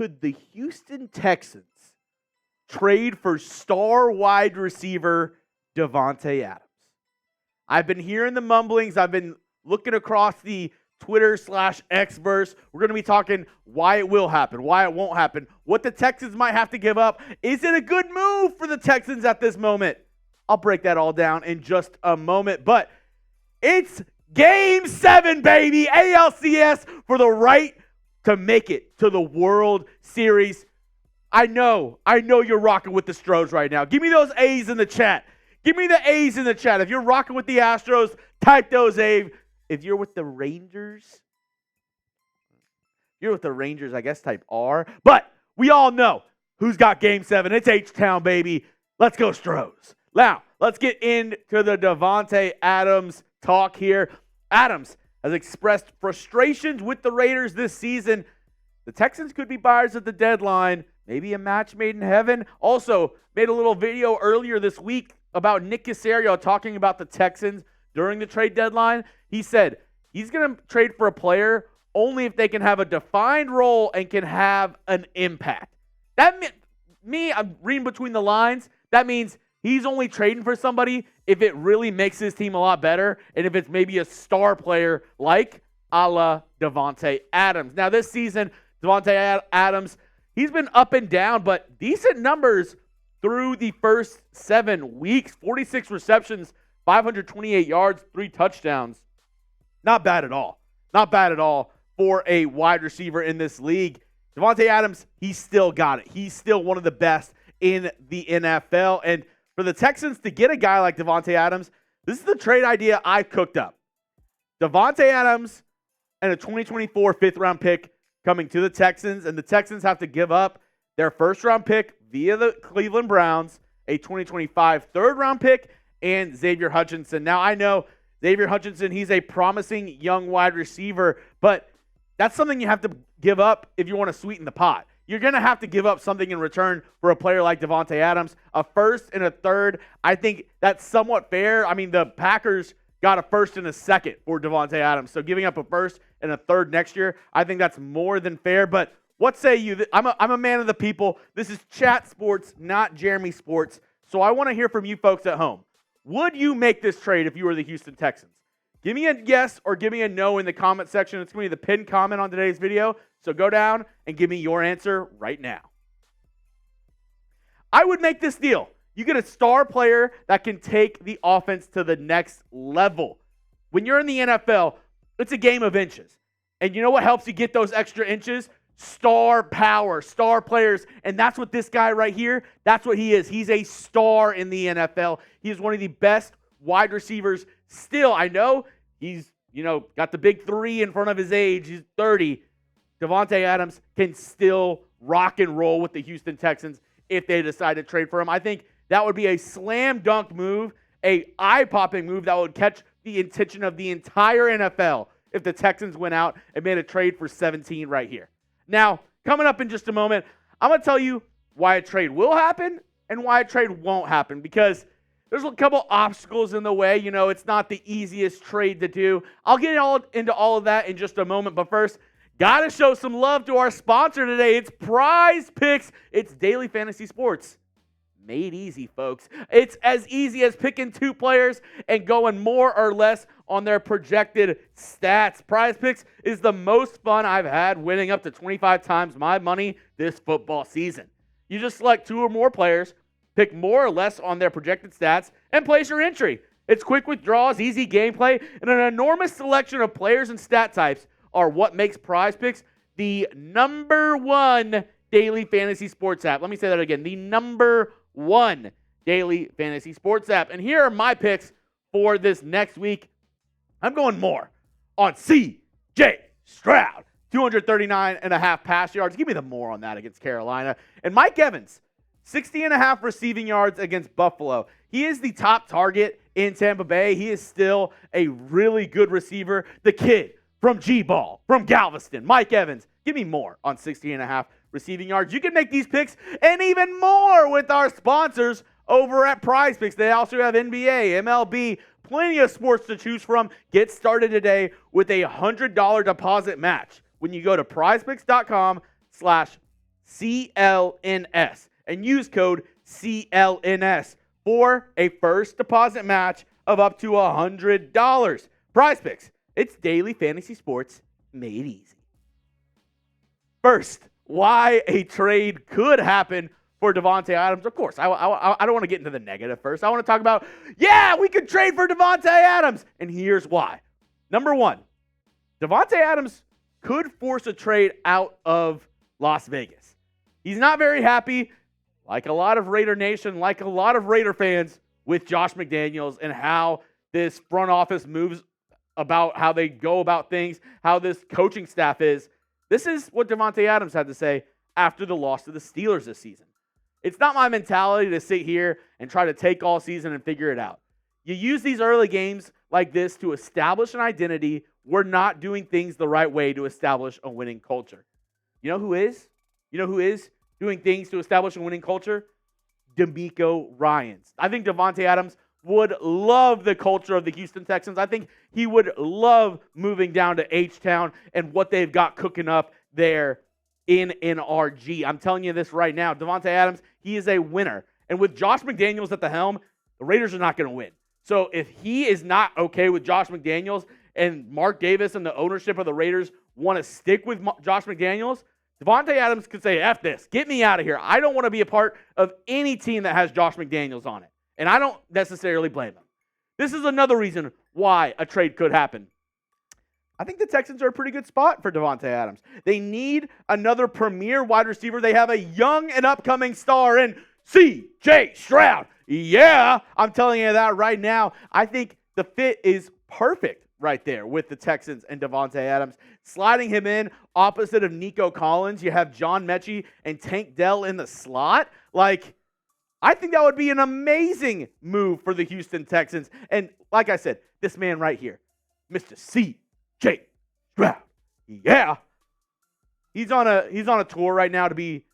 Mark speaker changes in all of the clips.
Speaker 1: could the Houston Texans trade for star wide receiver Davante Adams? I've been hearing the mumblings. I've been looking across the Twitter/Xverse. We're going to be talking why it will happen, why it won't happen, what the Texans might have to give up. Is it a good move for the Texans at this moment? I'll break that all down in just a moment. But it's Game 7, baby. ALCS for the right to make it to the World Series. I know you're rocking with the Astros right now. Give me those A's in the chat. Give me the A's in the chat. If you're rocking with the Astros, type those A's. If you're with the Rangers, I guess type R. But we all know who's got Game 7. It's H-Town, baby. Let's go Stros. Now, let's get into the Davante Adams talk here. Adams has expressed frustrations with the Raiders this season. The Texans could be buyers at the deadline. Maybe a match made in heaven. Also, made a little video earlier this week about Nick Caserio talking about the Texans during the trade deadline. He said he's going to trade for a player only if they can have a defined role and can have an impact. That I'm reading between the lines. That means he's only trading for somebody if it really makes his team a lot better and if it's maybe a star player like a la Davante Adams. Now, this season, Davante Adams, he's been up and down, but decent numbers through the first 7 weeks. 46 receptions, 528 yards, 3 touchdowns. Not bad at all. Not bad at all for a wide receiver in this league. Davante Adams, he's still got it. He's still one of the best in the NFL. And for the Texans to get a guy like Davante Adams, this is the trade idea I cooked up. Davante Adams and a 2024 fifth-round pick coming to the Texans, and the Texans have to give up their first-round pick via the Cleveland Browns, a 2025 third-round pick, and Xavier Hutchinson. Now, I know Xavier Hutchinson, he's a promising young wide receiver, but that's something you have to give up if you want to sweeten the pot. You're going to have to give up something in return for a player like Davante Adams. A first and a third, I think that's somewhat fair. I mean, the Packers got a first and a second for Davante Adams. So giving up a first and a third next year, I think that's more than fair. But what say you? I'm a man of the people. This is Chat Sports, not Jeremy Sports. So I want to hear from you folks at home. Would you make this trade if you were the Houston Texans? Give me a yes or give me a no in the comment section. It's going to be the pinned comment on today's video. So go down and give me your answer right now. I would make this deal. You get a star player that can take the offense to the next level. When you're in the NFL, it's a game of inches. And you know what helps you get those extra inches? Star power, star players. And that's what this guy right here, that's what he is. He's a star in the NFL. He is one of the best wide receivers still. I know he's, got the big 3 in front of his age. He's 30. Davante Adams can still rock and roll with the Houston Texans if they decide to trade for him. I think that would be a slam dunk move, a eye-popping move that would catch the attention of the entire NFL if the Texans went out and made a trade for 17 right here. Now, coming up in just a moment, I'm going to tell you why a trade will happen and why a trade won't happen, because there's a couple obstacles in the way. It's not the easiest trade to do. I'll get into all of that in just a moment, but first, got to show some love to our sponsor today. It's PrizePicks. It's daily fantasy sports made easy, folks. It's as easy as picking 2 players and going more or less on their projected stats. PrizePicks is the most fun I've had, winning up to 25 times my money this football season. You just select 2 or more players, pick more or less on their projected stats, and place your entry. It's quick withdrawals, easy gameplay, and an enormous selection of players and stat types are what makes PrizePicks the #1 daily fantasy sports app. Let me say that again. The #1 daily fantasy sports app. And here are my picks for this next week. I'm going more on C.J. Stroud. 239.5 pass yards. Give me the more on that against Carolina. And Mike Evans, 60.5 receiving yards against Buffalo. He is the top target in Tampa Bay. He is still a really good receiver. The kid from G-Ball, from Galveston, Mike Evans. Give me more on 60.5 receiving yards. You can make these picks and even more with our sponsors over at PrizePicks. They also have NBA, MLB, plenty of sports to choose from. Get started today with a $100 deposit match when you go to prizepicks.com/PrizePicks. CLNS and use code CLNS for a first deposit match of up to $100. PrizePicks, it's daily fantasy sports made easy. First, why a trade could happen for Davante Adams. Of course, I don't want to get into the negative first. I want to talk about, we could trade for Davante Adams. And here's why. Number one, Davante Adams could force a trade out of Las Vegas. He's not very happy, like a lot of Raider Nation, like a lot of Raider fans, with Josh McDaniels and how this front office moves about, how they go about things, how this coaching staff is. This is what Davante Adams had to say after the loss to the Steelers this season. It's not my mentality to sit here and try to take all season and figure it out. You use these early games like this to establish an identity. We're not doing things the right way to establish a winning culture. You know who is? You know who is doing things to establish a winning culture? DeMeco Ryans. I think Davante Adams would love the culture of the Houston Texans. I think he would love moving down to H-Town and what they've got cooking up there in NRG. I'm telling you this right now. Davante Adams, he is a winner. And with Josh McDaniels at the helm, the Raiders are not going to win. So if he is not okay with Josh McDaniels and Mark Davis and the ownership of the Raiders want to stick with Josh McDaniels, Davante Adams could say, F this, get me out of here. I don't want to be a part of any team that has Josh McDaniels on it. And I don't necessarily blame him. This is another reason why a trade could happen. I think the Texans are a pretty good spot for Davante Adams. They need another premier wide receiver. They have a young and upcoming star in C.J. Stroud. Yeah, I'm telling you that right now. I think the fit is perfect right there with the Texans and Davante Adams. Sliding him in opposite of Nico Collins, you have John Mechie and Tank Dell in the slot. I think that would be an amazing move for the Houston Texans. And like I said, this man right here, Mr. C.J. Stroud. Yeah. He's on a tour right now to be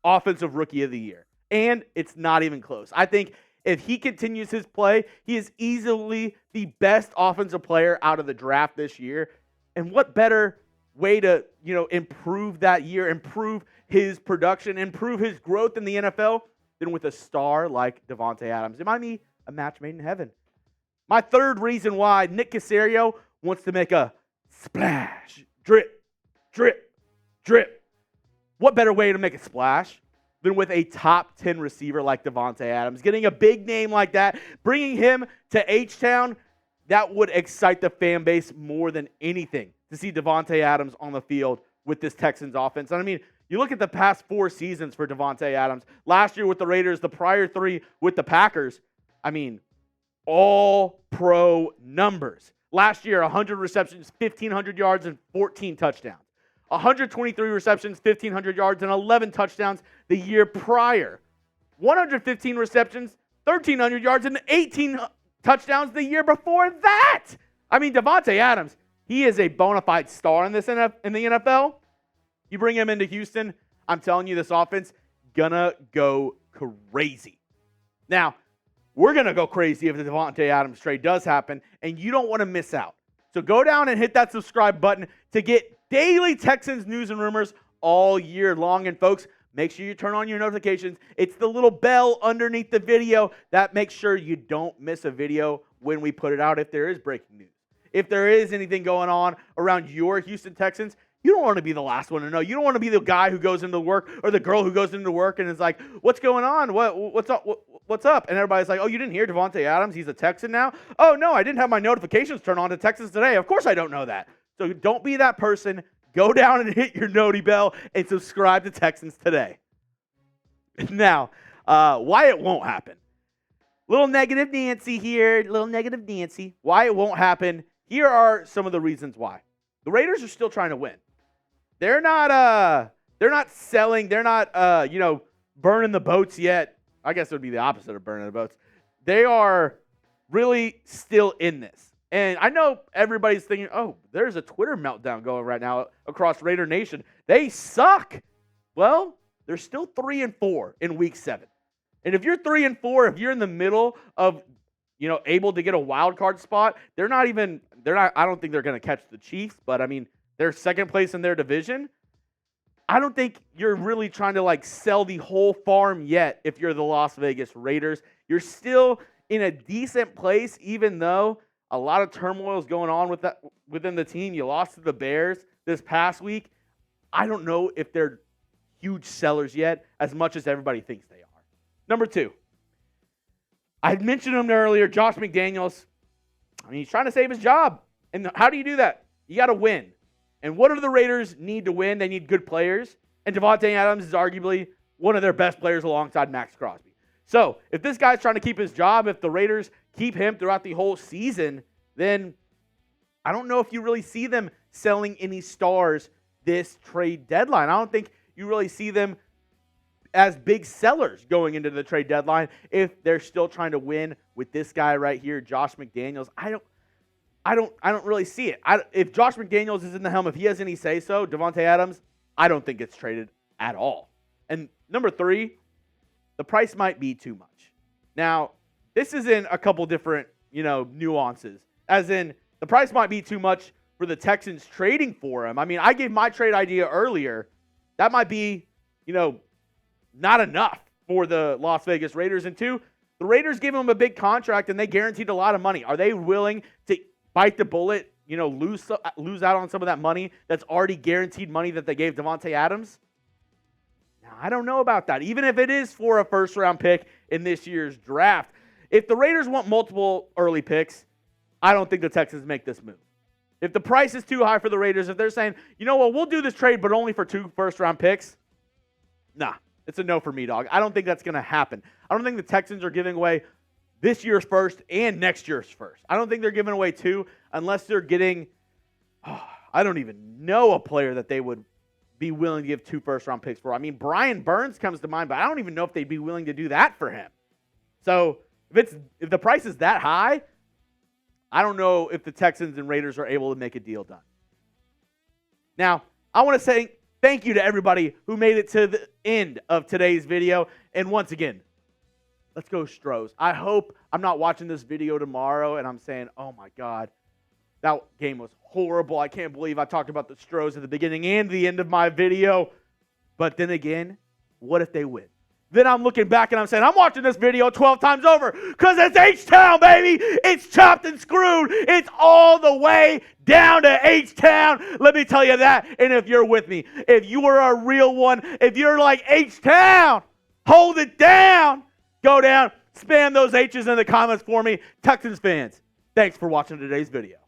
Speaker 1: Offensive Rookie of the Year. And it's not even close. I think if he continues his play, he is easily the best offensive player out of the draft this year. And what better way to, improve that year, improve his production, improve his growth in the NFL than with a star like Davante Adams. It might be a match made in heaven. My third reason why Nick Caserio wants to make a splash, drip, drip, drip. What better way to make a splash than with a top 10 receiver like Davante Adams? Getting a big name like that, bringing him to H-Town, that would excite the fan base more than anything to see Davante Adams on the field with this Texans offense. And I mean, you look at the past 4 seasons for Davante Adams. Last year with the Raiders, the prior 3 with the Packers. I mean, all pro numbers. Last year, 100 receptions, 1,500 yards, and 14 touchdowns. 123 receptions, 1,500 yards, and 11 touchdowns the year prior. 115 receptions, 1,300 yards, and 18 touchdowns the year before that. I mean, Davante Adams, he is a bona fide star in the NFL. You bring him into Houston, I'm telling you, this offense gonna go crazy. Now, we're gonna go crazy if the Davante Adams trade does happen, and you don't want to miss out. So go down and hit that subscribe button to get daily Texans news and rumors all year long. And folks, make sure you turn on your notifications. It's the little bell underneath the video that makes sure you don't miss a video when we put it out if there is breaking news. If there is anything going on around your Houston Texans, you don't want to be the last one to know. You don't want to be the guy who goes into work or the girl who goes into work and is like, what's going on? What's up? What's up? And everybody's like, oh, you didn't hear Davante Adams? He's a Texan now? Oh, no, I didn't have my notifications turned on to Texans today. Of course I don't know that. So don't be that person. Go down and hit your noti bell and subscribe to Texans Today. Now, why it won't happen. Little negative Nancy here. Little negative Nancy. Why it won't happen. Here are some of the reasons why. The Raiders are still trying to win. They're not selling. They're not, burning the boats yet. I guess it would be the opposite of burning the boats. They are really still in this. And I know everybody's thinking, oh, there's a Twitter meltdown going right now across Raider Nation. They suck. Well, they're still 3-4 in week 7. And if you're 3-4, if you're in the middle of, able to get a wild card spot, I don't think they're going to catch the Chiefs, but I mean, they're second place in their division. I don't think you're really trying to like sell the whole farm yet if you're the Las Vegas Raiders. You're still in a decent place, even though a lot of turmoil is going on within the team. You lost to the Bears this past week. I don't know if they're huge sellers yet as much as everybody thinks they are. Number 2. I mentioned him earlier, Josh McDaniels. I mean, he's trying to save his job. And how do you do that? You got to win. And what do the Raiders need to win? They need good players. And Davante Adams is arguably one of their best players alongside Max Crosby. So if this guy's trying to keep his job, if the Raiders keep him throughout the whole season, then I don't know if you really see them selling any stars this trade deadline. I don't think you really see them as big sellers going into the trade deadline if they're still trying to win with this guy right here, Josh McDaniels. I don't really see it. If Josh McDaniels is in the helm, if he has any say so, Davante Adams, I don't think it's traded at all. And number 3, the price might be too much. Now, this is in a couple different, nuances. As in, the price might be too much for the Texans trading for him. I mean, I gave my trade idea earlier. That might be, not enough for the Las Vegas Raiders. And 2, the Raiders gave him a big contract and they guaranteed a lot of money. Are they willing to bite the bullet, lose out on some of that money that's already guaranteed money that they gave Davante Adams? Now, I don't know about that. Even if it is for a first-round pick in this year's draft. If the Raiders want multiple early picks, I don't think the Texans make this move. If the price is too high for the Raiders, if they're saying, we'll do this trade but only for 2 first-round picks, nah. It's a no for me, dog. I don't think that's going to happen. I don't think the Texans are giving away this year's first and next year's first. I don't think they're giving away 2 unless they're getting, I don't even know a player that they would be willing to give 2 first-round picks for. I mean, Brian Burns comes to mind, but I don't even know if they'd be willing to do that for him. So if the price is that high, I don't know if the Texans and Raiders are able to make a deal done. Now, I want to say thank you to everybody who made it to the end of today's video. And once again, let's go Stros. I hope I'm not watching this video tomorrow and I'm saying, oh my God, that game was horrible. I can't believe I talked about the Stros at the beginning and the end of my video. But then again, what if they win? Then I'm looking back and I'm saying, I'm watching this video 12 times over because it's H-Town, baby. It's chopped and screwed. It's all the way down to H-Town. Let me tell you that. And if you're with me, if you are a real one, if you're like H-Town, hold it down. Go down, spam those H's in the comments for me. Texans fans, thanks for watching today's video.